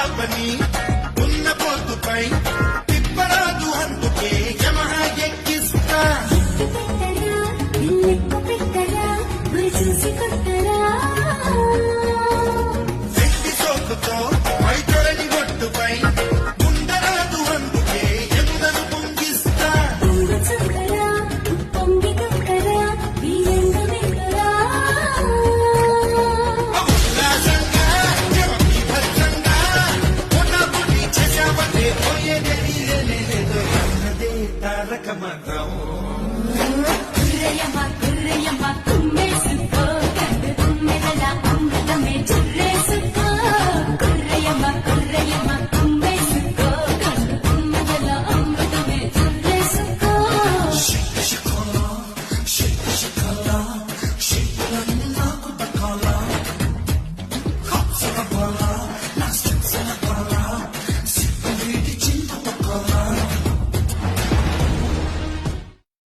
పాపని ఉన్న పొద్దుపై తిప్పరాదు అందుకే యమహా ఎక్కిస్తా శక్తి సోకుతో వైద్యులని ఒట్టుపై ఉండరాదు అందుకే ఎముదను పొంగిస్తా ఉల్లాసంగా బీభత్సంగా పొటాపుటి చేసావంటే పోయేదే లేదు అన్నదే తారక మంత్రం